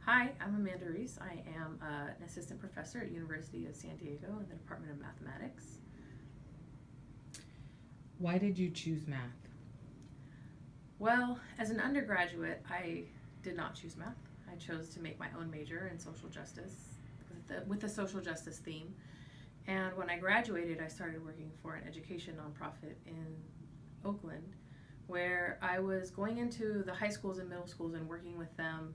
Hi, I'm Amanda Ruiz. I am an assistant professor at University of San Diego in the Department of Mathematics. Why did you choose math? Well, as an undergraduate, I did not choose math. I chose to make my own major in social justice with the social justice theme. And when I graduated, I started working for an education nonprofit in Oakland, where I was going into the high schools and middle schools and working with them,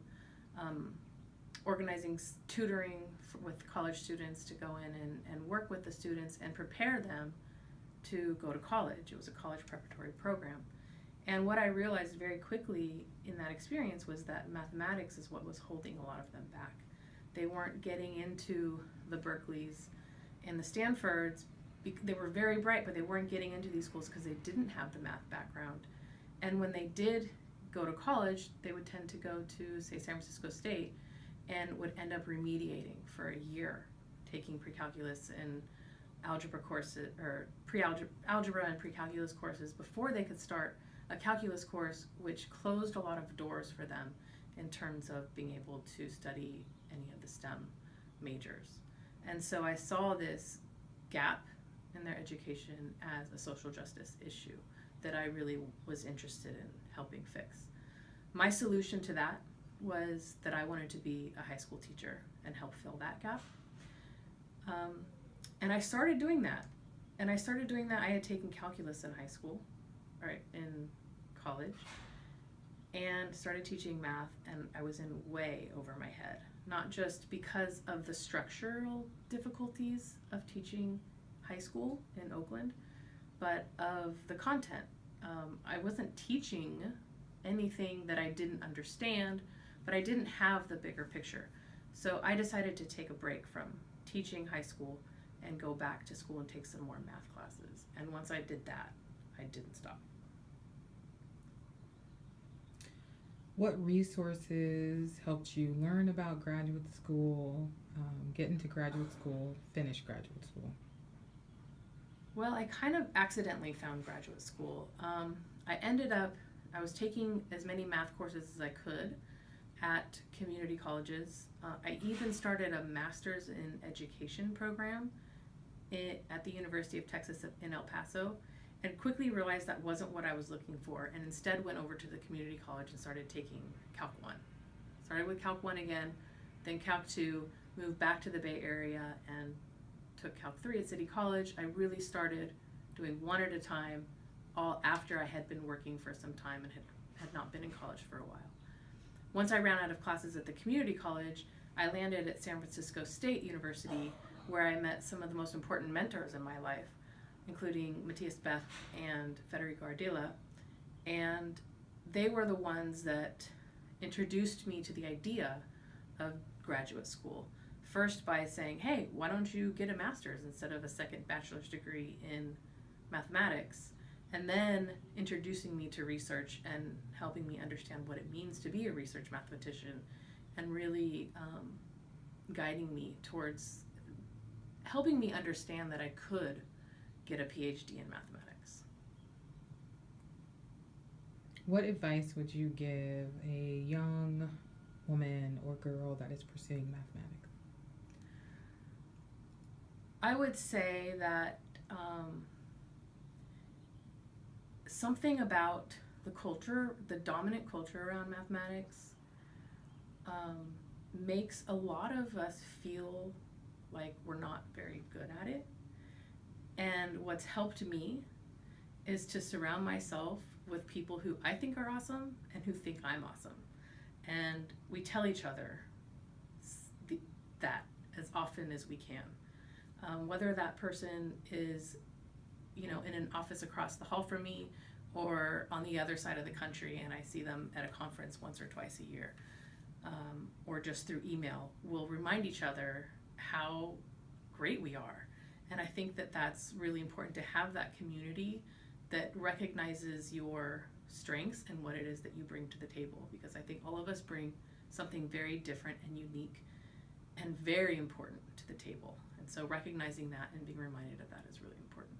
organizing tutoring with college students to go in and work with the students and prepare them to go to college. It was a college preparatory program. And what I realized very quickly in that experience was that mathematics is what was holding a lot of them back. They weren't getting into the Berkeleys and the Stanfords. They were very bright, but they weren't getting into these schools because they didn't have the math background. And when they did go to college, they would tend to go to, say, San Francisco State and would end up remediating for a year, taking pre-calculus and algebra courses, or algebra and pre-calculus courses before they could start a calculus course, which closed a lot of doors for them in terms of being able to study any of the STEM majors. And so I saw this gap in their education as a social justice issue that I really was interested in helping fix. My solution to that was that I wanted to be a high school teacher and help fill that gap. And I started doing that. I had taken calculus in high school, right, in college, and started teaching math, and I was in way over my head. Not just because of the structural difficulties of teaching high school in Oakland, but of the content. I wasn't teaching anything that I didn't understand, but I didn't have the bigger picture. So I decided to take a break from teaching high school and go back to school and take some more math classes. And once I did that, I didn't stop. What resources helped you learn about graduate school, get into graduate school, finish graduate school? Well, I kind of accidentally found graduate school. I was taking as many math courses as I could at community colleges. I even started a master's in education program at the University of Texas in El Paso, and quickly realized that wasn't what I was looking for, and instead went over to the community college and started taking Calc 1. Started with Calc 1 again, then Calc 2, moved back to the Bay Area and took Calc 3 at City College. I really started doing one at a time, all after I had been working for some time and had not been in college for a while. Once I ran out of classes at the community college, I landed at San Francisco State University, where I met some of the most important mentors in my life, including Matthias Beth and Federico Ardila. And they were the ones that introduced me to the idea of graduate school. First by saying, hey, why don't you get a master's instead of a second bachelor's degree in mathematics? And then introducing me to research and helping me understand what it means to be a research mathematician, and really guiding me towards helping me understand that I could get a PhD in mathematics. What advice would you give a young woman or girl that is pursuing mathematics? I would say that something about the culture, the dominant culture around mathematics, makes a lot of us feel like we're not very good at it. And what's helped me is to surround myself with people who I think are awesome and who think I'm awesome. And we tell each other that as often as we can. Whether that person is, in an office across the hall from me or on the other side of the country and I see them at a conference once or twice a year, or just through email, we'll remind each other how great we are. And I think that that's really important, to have that community that recognizes your strengths and what it is that you bring to the table, because I think all of us bring something very different and unique and very important to the table. And so recognizing that and being reminded of that is really important.